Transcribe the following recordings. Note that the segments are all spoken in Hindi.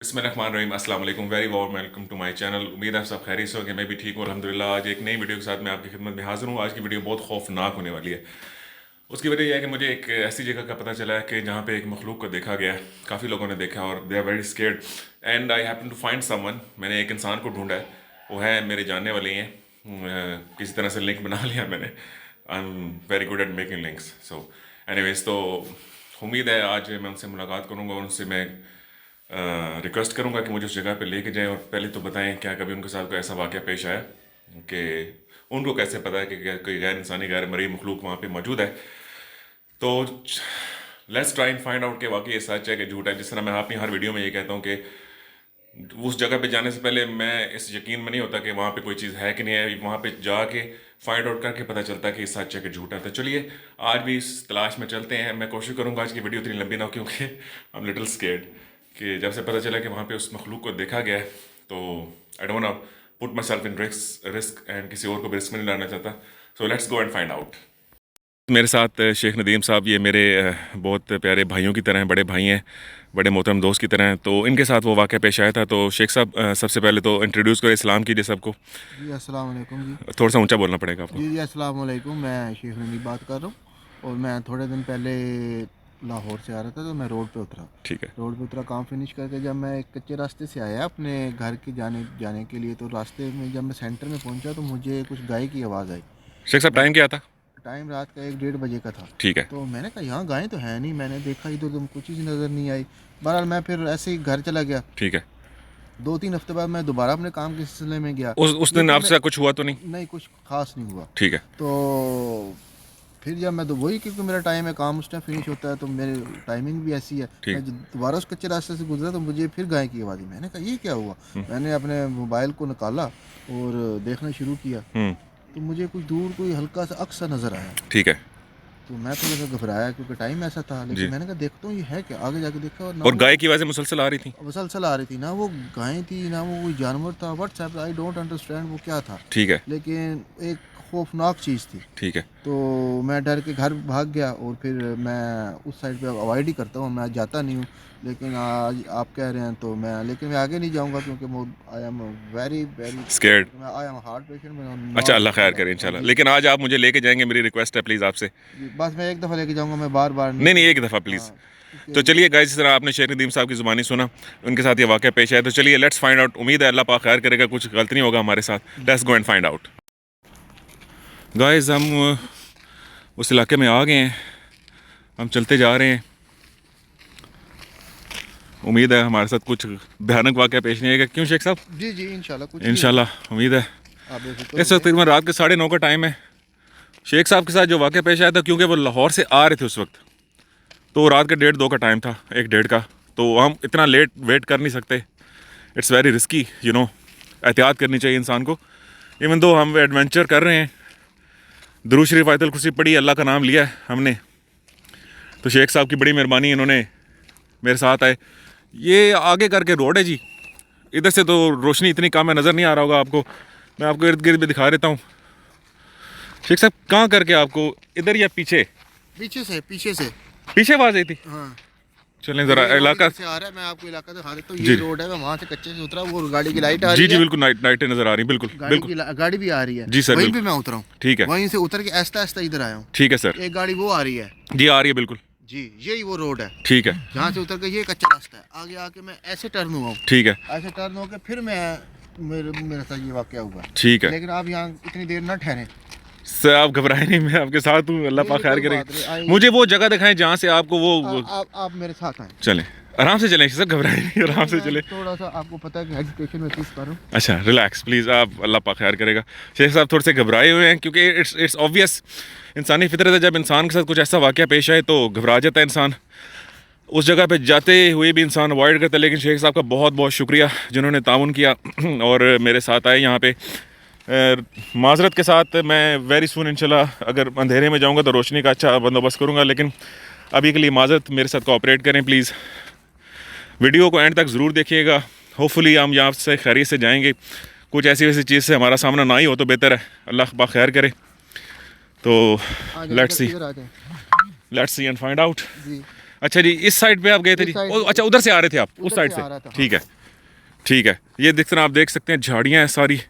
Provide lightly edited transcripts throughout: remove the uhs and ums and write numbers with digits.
बिस्मिल्लाहिर्रहमानिर्रहीम, अस्सलाम वालेकुम, very warm welcome to my channel. उम्मीद है आप सब खैरियत से होंगे। मैं भी ठीक हूँ अल्हम्दुलिल्लाह। आज एक नई वीडियो के साथ मैं आपकी खिदमत में हाजिर हूँ। आज की वीडियो बहुत खौफनाक होने वाली है। उसकी वजह यह है कि मुझे एक ऐसी जगह का पता चला है कि जहाँ पे एक मखलूक को देखा गया है, काफ़ी लोगों ने देखा और they are very scared and I happen to find someone. मैंने एक इंसान को ढूंढा है, वो है मेरे जानने वाले हैं। किसी तरह से लिंक बना लिया मैंने। I am very good at making links. So anyways, तो उम्मीद है आज मैं उनसे मुलाकात करूँगा और उनसे मैं रिक्वेस्ट करूँगा कि मुझे उस जगह पे लेके जाएं। और पहले तो बताएं क्या कभी उनके साथ कोई ऐसा वाक़या पेश आया कि उनको कैसे पता है कि कोई गैर इंसानी गैर मरी मखलूक वहाँ पे मौजूद है। तो let's try and find out कि वाकई ये सच है कि झूठ है। जिस तरह मैं अपनी हर वीडियो में ये कहता हूँ कि उस जगह पे जाने से पहले मैं इस यकीन में नहीं होता कि वहाँ पे कोई चीज़ है कि नहीं है। वहाँ पे जाके फाइंड आउट करके पता चलता है कि सच है कि झूठ है। तो चलिए आज भी इस तलाश में चलते हैं। मैं कोशिश करूँगा आज की वीडियो इतनी लंबी ना हो, क्योंकि आई एम लिटिल स्केर्ड कि जब से पता चला कि वहाँ पे उस मखलूक को देखा गया है तो I don't want to put myself in risk and किसी और को भी रिस्क में नहीं लाना चाहता। So let's go and find out. मेरे साथ शेख नदीम साहब, ये मेरे बहुत प्यारे भाइयों की तरह हैं, बड़े भाई हैं, बड़े मोहतरम दोस्त की तरह हैं। तो इनके साथ वो वाक़या पेश आया था। तो शेख साहब सबसे पहले तो इंट्रोड्यूस करें, इस्लाम कीजिए सबको। जी अस्सलाम वालेकुम जी। थोड़ा सा ऊंचा बोलना पड़ेगा आपको। जी अस्सलाम वालेकुम, मैं शेख नदीम बात कर रहा हूँ और मैं थोड़े दिन पहले लाहौर से आ रहा था तो मैं रोड पे उतरा। ठीक है। रोड पे उतरा, काम फिनिश करके जब मैं एक कच्चे रास्ते से आया अपने घर के जाने के लिए, तो रास्ते में जब मैं सेंटर में पहुंचा तो मुझे कुछ गाय की आवाज़ आई। शेख साहब टाइम क्या था? टाइम रात का 1-1:30 बजे का था। ठीक है। तो मैंने कहा यहाँ गाय तो है नहीं, मैंने देखा इधर उधर कुछ चीज़ नज़र नहीं आई। बहरहाल मैं फिर ऐसे ही घर चला गया। ठीक है। 2-3 हफ्ते बाद मैं दोबारा अपने काम के सिलसिले में गया। उस दिन आपसे कुछ हुआ तो नहीं? नहीं, कुछ खास नहीं हुआ। ठीक है। तो फिर जब मैं तो वही, क्योंकि मेरा टाइम है, काम उस टाइम फिनिश होता है, तो मेरी टाइमिंग भी ऐसी है। मैं जब दोबारा उस कच्चे रास्ते से गुजरा तो मुझे फिर गाय की आवाज़ आई। मैंने कहा ये क्या हुआ। मैंने अपने मोबाइल को निकाला और देखना शुरू किया तो मुझे कुछ दूर कोई हल्का सा अक्स सा नज़र आया। ठीक है। तो मैं थोड़ा सा घबराया क्योंकि टाइम ऐसा था, लेकिन मैंने कहा देखता हूँ ये है क्या। आगे जाके देखा और गाय की आवाज़ें मुसलसल आ रही थी? मुसलसल आ रही थी। ना वो गाय थी ना वो कोई जानवर था। व्हाट्सएप आई डोंट अंडरस्टैंड वो क्या था। ठीक है। लेकिन एक खौफनाक चीज़ थी। ठीक है। तो मैं डर के घर भाग गया और फिर मैं उस साइड पे अवॉइड ही करता हूँ, मैं जाता नहीं हूँ। लेकिन आज आप कह रहे हैं तो मैं आगे नहीं जाऊँगा क्योंकि I am very very scared. I am heart patient. अच्छा, अल्लाह खैर करे इंशाल्लाह। लेकिन आज आप मुझे लेके जाएंगे, मेरी रिक्वेस्ट है प्लीज़ आपसे। बस मैं एक दफ़ा लेके जाऊँगा, मैं बार बार नहीं, एक दफ़ा प्लीज़। तो चलिए गाइस, जिस तरह आपने शेख नदीम साहब की ज़ुबानी सुना, उनके साथ ये वाक़या पेश आया, तो चलिए लेट्स फाइंड आउट। उम्मीद है अल्लाह पाक खैर करेगा, कुछ गलत नहीं होगा हमारे साथ। Let's go and find out. Guys, हम उस इलाके में आ गए हैं, हम चलते जा रहे हैं। उम्मीद है हमारे साथ कुछ भयानक वाक़या पेश नहीं आएगा। क्यों शेख साहब? जी जी इंशाल्लाह उम्मीद है। आप इस वक्त तकरीबन रात के 9:30 का टाइम है। शेख साहब के साथ जो वाक़या पेश आया था, क्योंकि वो लाहौर से आ रहे थे उस वक्त, तो रात के 1:30-2 का टाइम था, 1-1:30 का। तो हम इतना लेट वेट कर नहीं सकते। It's very risky, you know. एहतियात करनी चाहिए इंसान को। इवन दो हम एडवेंचर कर रहे हैं, दुरूद शरीफ आयतुल कुर्सी पढ़ी, अल्लाह का नाम लिया है हमने, तो शेख साहब की बड़ी मेहरबानी, इन्होंने मेरे साथ आए। ये आगे करके रोड है जी, इधर से तो रोशनी इतनी कम है, नज़र नहीं आ रहा होगा आपको। मैं आपको इर्द गिर्द भी दिखा देता हूँ। शेख साहब कहाँ करके आपको, इधर या पीछे? पीछे से पीछे आवाज़ आई थी। हाँ, चलें ज़रा इलाका से आ रहा है, मैं आपको इलाका दिखा देता हूँ। ये रोड है, मैं वहाँ से कच्चे से उतरा, वो गाड़ी की लाइट आ रही है। जी बिल्कुल, नाइटें नज़र आ रही हैं, बिल्कुल बिल्कुल। गाड़ी भी आ रही है जी सर, वहीं पे मैं उतरा हूँ। ठीक है। वहीं से उतर के आहिस्ता आहिस्ता इधर आया हूँ। ठीक है सर। एक गाड़ी वो आ रही है जी, आ रही है बिल्कुल। जी, यही वो रोड है। ठीक है। जहाँ से उतर के ये कच्चा रास्ता है, आगे आके मैं ऐसे टर्न हुआ हूँ। ठीक है। ऐसे टर्न होकर फिर मैं मेरे साथ ये वाकया हुआ। ठीक है। लेकिन आप यहाँ इतनी देर न ठहरे सर, आप घबराए नहीं, मैं आपके साथ हूँ, अल्लाह पाक खैर करेगा। मुझे वो जगह दिखाएं जहाँ से आपको वो आप मेरे साथ आए। चलें, आराम से चलें सर, घबराए नहीं, आराम से चलें। थोड़ा सा आपको पता है कि एजुकेशन में फीस कर रहा हूँ। अच्छा, रिलैक्स प्लीज़, आप, अल्लाह पाक खैर करेगा। शेख साहब थोड़े से घबराए हुए हैं, क्योंकि इट्स ऑब्वियस, इंसानी फितरत है, जब इंसान के साथ कुछ ऐसा वाक़या पेश आए तो घबरा जाता है इंसान। उस जगह पे जाते हुए भी इंसान अवॉइड करता है। लेकिन शेख साहब का बहुत बहुत शुक्रिया जिन्होंने ताउन किया और मेरे साथ आए यहाँ पे। माजरत के साथ, मैं वेरी सून इंशाल्लाह, अगर अंधेरे में जाऊँगा तो रोशनी का अच्छा बंदोबस्त करूँगा, लेकिन अभी के लिए माजरत, मेरे साथ कोऑपरेट करें प्लीज़। वीडियो को एंड तक ज़रूर देखिएगा, होपफुली हम यहाँ से खैरियत से जाएंगे। कुछ ऐसी वैसी चीज़ से हमारा सामना ना ही हो तो बेहतर है, अल्लाह बा खैर करे। तो let's see and find out. अच्छा जी, इस साइड पे आप गए थे जी? अच्छा, उधर से आ रहे थे आप, उस साइड से? ठीक है, ठीक है। ये देख आप देख सकते हैं झाड़ियाँ हैं सारी।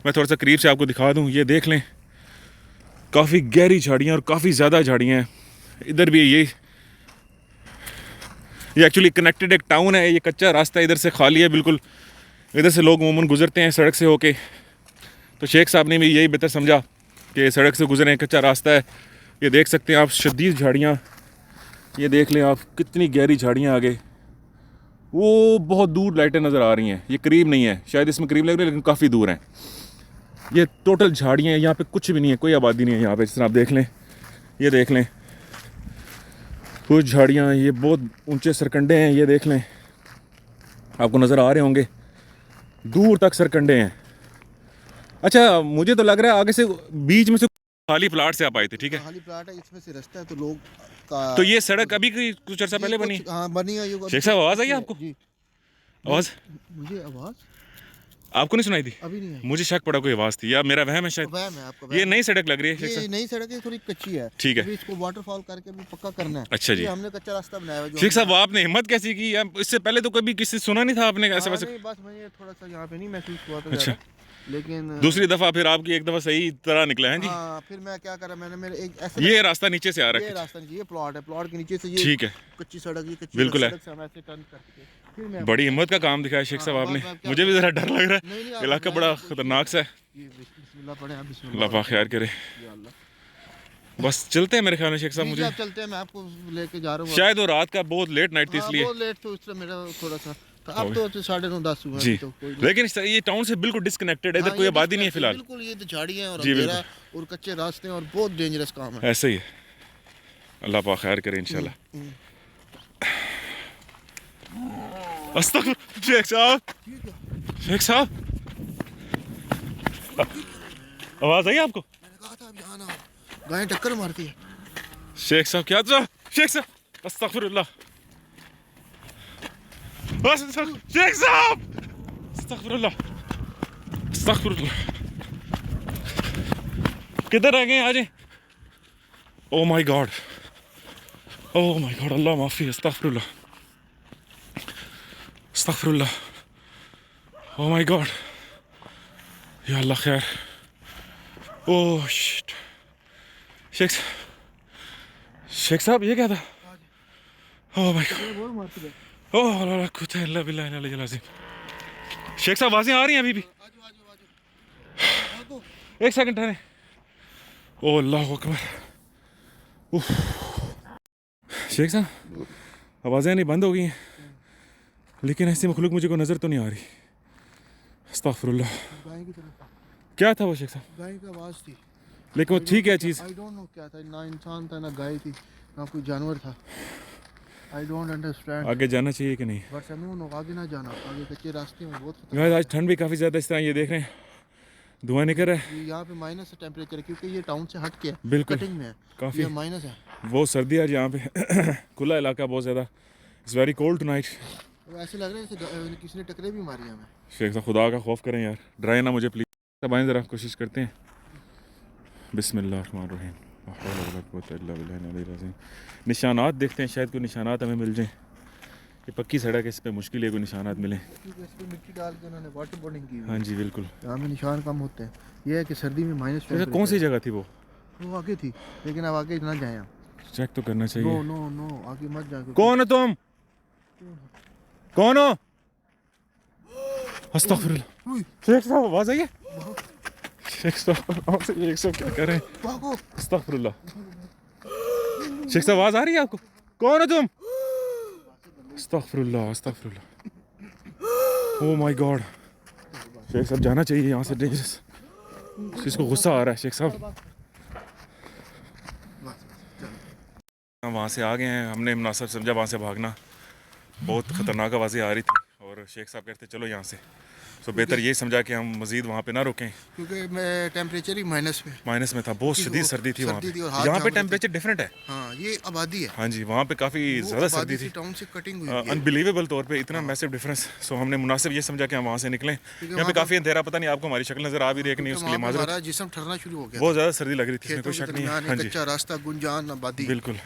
मैं थोड़ा सा करीब से आपको दिखा दूँ, ये देख लें, काफ़ी गहरी झाड़ियाँ और काफ़ी ज़्यादा झाड़ियाँ हैं। इधर भी ये एक्चुअली कनेक्टेड एक टाउन है, ये कच्चा रास्ता इधर से खाली है बिल्कुल, इधर से लोग अमूमन गुजरते हैं सड़क से होके। तो शेख साहब ने भी यही बेहतर समझा कि सड़क से गुजरें, कच्चा रास्ता है। ये देख सकते हैं आप शदीद झाड़ियाँ, ये देख लें आप कितनी गहरी झाड़ियाँ आगे, वो बहुत दूर लाइटें नज़र आ रही हैं, ये करीब नहीं है, शायद इसमें करीब लग रही है लेकिन काफ़ी दूर हैं। ये टोटल झाड़ियाँ हैं, यहाँ पे कुछ भी नहीं है, कोई आबादी नहीं है यहाँ पे। जिस तरह आप देख लें, ये देख लें कुछ झाड़ियाँ, ये बहुत ऊंचे सरकंडे हैं, ये देख लें, आपको नज़र आ रहे होंगे, दूर तक सरकंडे हैं। अच्छा, मुझे तो लग रहा है आगे से बीच में से खाली प्लाट से आप आए थे, ठीक है? खाली प्लाट है, इसमें से रास्ता है तो लोग तो ये सड़क अभी कुछ अर्सा पहले बनी? हाँ, बनी है। शेख साहब आवाज़ आई आपको? जी, आवाज़ मुझे आवाज़ आपको नहीं सुनाई थी? अभी नहीं आई। मुझे शक पड़ा कोई आवाज़ थी, या मेरा वहम है शायद। वहम है आपका। ये नई सड़क लग रही है शेख ये साहब? नई सड़क है, थोड़ी कच्ची है। ठीक है। अभी इसको वाटरफॉल करके भी पक्का करना है। अच्छा जी। ये हमने कच्चा रास्ता बनाया है। शेख साहब, आपने हिम्मत कैसी की? इससे पहले तो कभी किसी सुना नहीं था आपने ऐसे वैसे? नहीं, बस मुझे थोड़ा सा यहाँ पे नहीं महसूस हुआ था। अच्छा, लेकिन दूसरी दफा फिर आपकी एक दफा सही तरह निकला है जी। हाँ, फिर मैं क्या करा, मैंने मेरे एक ऐसे ये रास्ता नीचे से आ रहा है। ये रास्ता नहीं, ये प्लॉट है, प्लॉट के नीचे से ये ठीक है, कच्ची सड़क, ये कच्ची बिल्कुल है। सड़क से हम ऐसे टर्न करके फिर मैं बड़ी हिम्मत का काम दिखाया शेख साहब आपने। मुझे भी जरा डर लग रहा है, इलाका बड़ा खतरनाक सा है। बिस्मिल्लाह पढ़े आप, बिस्मिल्लाह। अल्लाह पाक खैर करे। या अल्लाह। बस चलते हैं मेरे ख्याल में शेख साहब। मुझे आप चलते हैं, मैं आपको लेके जा रहा हूँ। शायद वो रात का बहुत लेट नाइट थी इसलिए। बहुत लेट तो इस तरह मेरा थोड़ा सा था। अब तो 9:30 10 हुआ जी, तो कोई लेकिन ये टाउन से बिल्कुल डिस्कनेक्टेड है, इधर कोई आबादी नहीं है फिलहाल। बिल्कुल, ये तो झाड़ियाँ और जी, अंधेरा और कच्चे रास्ते और बहुत डेंजरस काम है। ऐसे ही है, अल्लाह पाक खैर करे इंशाल्लाह। अस्तगफुर शेख साहब, शेख साहब, आवाज आई आपको? मैंने कहा था अब यहाँ ना, गाय टक्कर मारती है। शेख साहब क्या था? शेख साहब, अस्तगफुरुल्लाह, शेख साहब, अस्तगफुरुल्लाह, अस्तगफुरुल्लाह, किधर रह गए? आ जाए। Oh my God, oh my God, Allah माफी, अस्तगफुरुल्लाह, अस्तगफुरुल्लाह, ओ माय गॉड, या अल्लाह खैर। ओह शिट, शेख साहब ये क्या था? ओह माय गॉड, ओह ला कुछ अल्लाह बिल्लाह इन्ना लिल्लाह। शेख साहब आवाज़ें आ रही हैं अभी भी? एक सेकंड ठहरे। ओह अल्लाह अकबर। शेख साहब, आवाज़ें नहीं बंद हो गई हैं, लेकिन ऐसी मखलूक मुझे को नज़र तो नहीं आ रही। अस्तगफुरुल्लाह। गाय की तरफ क्या था वो शेख साहब? गाय की आवाज़ थी, लेकिन वो थी क्या चीज़? आई डोंट नो क्या था, ना इंसान था ना गाय थी ना कोई जानवर था। I don't understand. आगे जाना चाहिए कि नहीं? बट नो, आगे ना जाना, आगे कच्चे रास्ते में बहुत गाइस आज ठंड भी काफ़ी ज़्यादा, इस तरह ये देख रहे हैं धुआं निकल रहा है। यहाँ पे माइनस है टेम्परेचर, क्योंकि ये टाउन से हट के है, बिल्कुल कटिंग में है, काफ़ी ये माइनस है। बहुत सर्दी है आज यहाँ पे खुला इलाका बहुत ज़्यादा। It's very cold tonight. ऐसे लग रहा है जैसे किसी ने टकरे भी मारी हमें। शेख साहब खुदा का खौफ करें यार, डराए ना मुझे प्लीज़। सब आएँ ज़रा, कोशिश करते हैं। बिस्मिल्लाहिर्रहमानिर्रहीम। निशानात देखते हैं, शायद कोई निशानात हमें मिल जाएँ। ये पक्की सड़क है, इस पर मुश्किल है कोई निशानात मिले। इस पे मिट्टी डाल के उन्होंने वाटर बोर्डिंग की हुई हाँ जी बिल्कुल। है। यहाँ में निशान कम होते हैं। ये है कि सर्दी में माइनस। कौन सी जगह थी वो आगे थी, लेकिन अब आगे ना जाए। चेक तो करना चाहिए। नो नो नो, आगे मत जाओ। कौन हो तुम? कौन हो? अस्तगफुरुल्लाह। शेख साहब आवाज़ आई है? शेख साहब क्या कर रहे हैं? अस्तगफुरुल्लाह। शेख साहब आवाज़ आ रही है आपको? कौन हो तुम? अस्तगफुरुल्लाह, अस्तगफुरुल्लाह, ओह माय गॉड। शेख साहब जाना चाहिए यहाँ से, डेंजरस। इसको गुस्सा आ रहा है शेख साहब। हम वहाँ से आ गए हैं, हमने मुनासिब समझा वहाँ से भागना। बहुत ख़तरनाक आवाज़ें आ रही थी और शेख साहब कहते चलो यहाँ से। तो बेहतर ये समझा कि हम मज़ीद वहाँ पे ना रुकें। क्योंकि मैं टेम्परेचर ही माइनस में, माइनस में था, बहुत शदीद सर्दी थी वहाँ सर्दी थी और पे। हाथ यहाँ पे जाम रहे थे। टेम्परेचर डिफरेंट है। हाँ, ये आबादी है, हाँ जी, वहाँ पे काफ़ी वो ज़्यादा आबादी सर्दी से थी, टाउन से कटिंग हुई हुई है। अनबिलीवेबल तौर पे इतना मैसिव डिफरेंस। सो हमने मुनासिब ये समझा कि हम वहाँ से निकलें। यहाँ पे वहाँ काफ़ी अंधेरा, पता नहीं आपको हमारी शक्ल नज़र आ भी रही है कि नहीं, क्योंकि उसके वहाँ लिए पे माजरत। हमारा जिस्म ठरना शुरू हो गया बहुत था। ज़्यादा सर्दी लग रही थी, इसमें खेतों कोई के शक नहीं है। दरमियान हाँ एक जी, कच्चा रास्ता, गुंजान आबादी। बिल्कुल।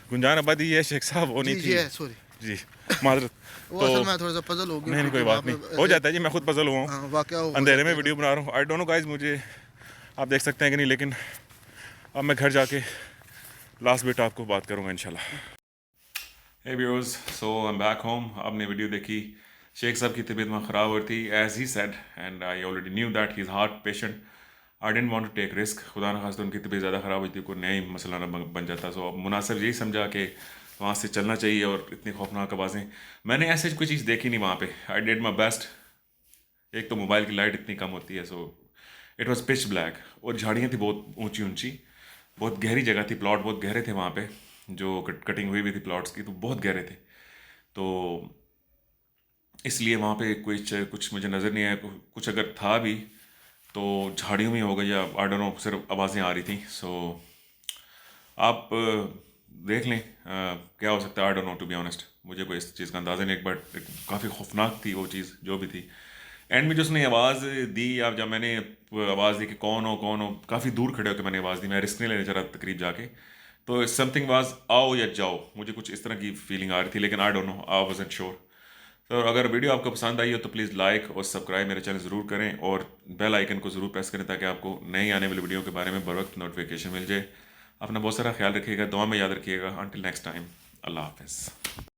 गुंजान आबादी ये शेख साहब वो नहीं जी थी। है, सॉरी। जी, माजरत। वो तो असल में थोड़ा सा पजल हो गया नहीं नहीं, क्योंकि कोई वहाँ बात पे नहीं, हो जाता है जी, मैं खुद पजल हुआ हूँ। वाक़या हो अंधेरे जाता में है ना। वीडियो बना रहा हूँ। आई डोंट नो गाइस, मुझे आप देख सकते हैं कि नहीं, लेकिन अब मैं घर जाके लास्ट बिट आपको बात करूँगा इंशाल्लाह। Hey viewers, so I am back home. आपने वीडियो देखी, शेख साहब की तबीयत में ख़राब हो रही थी, as he said, and I already knew that he is heart patient. I don't want to take risk. खुदा न खास्ता उनकी तबीयत ज़्यादा ख़राब हुई थी, कोई नया ही मसला ना बन जाता। सो अब मुनासिब यही समझा कि वहाँ से चलना चाहिए। और इतनी खौफनाक आवाज़ें, मैंने ऐसे कोई चीज़ देखी नहीं वहाँ पे। I did my best. एक तो मोबाइल की लाइट इतनी कम होती है, so it was pitch black, और झाड़ियाँ थी बहुत ऊंची ऊंची, बहुत गहरी जगह थी, प्लॉट बहुत गहरे थे वहाँ पे, जो कटिंग हुई थी प्लॉट्स की, तो बहुत गहरे थे। तो इसलिए वहाँ पे कुछ मुझे नज़र नहीं आया। कुछ अगर था भी तो झाड़ियों में होगा, या आई डोंट नो, सिर्फ आवाज़ें आ रही थी। सो आप देख लें क्या हो सकता है। I don't know, to be honest, मुझे कोई इस चीज़ का अंदाज़ा नहीं, बट काफ़ी खौफनाक थी वो चीज़ जो भी थी। एंड में जो उसने आवाज़ दी, या जब मैंने आवाज़ दी कि कौन हो, काफ़ी दूर खड़े होकर मैंने आवाज़ दी, मैं रिस्क नहीं लेने जरा तकरीब जाके, तो समथिंग वाज आओ या जाओ, मुझे कुछ इस तरह की फीलिंग आ रही थी, लेकिन आई don't no, I wasn't sure. तो अगर वीडियो आपको पसंद आई हो तो प्लीज़ लाइक और सब्सक्राइब मेरे चैनल ज़रूर करें, और बेल आइकन को ज़रूर प्रेस करें, ताकि आपको नई आने वाली वीडियो के बारे में बर वक्त नोटिफिकेशन मिल जाए। अपना बहुत सारा ख्याल रखिएगा, दुआ में याद रखिएगा। अंटिल नेक्स्ट टाइम, अल्लाह हाफ़िज़।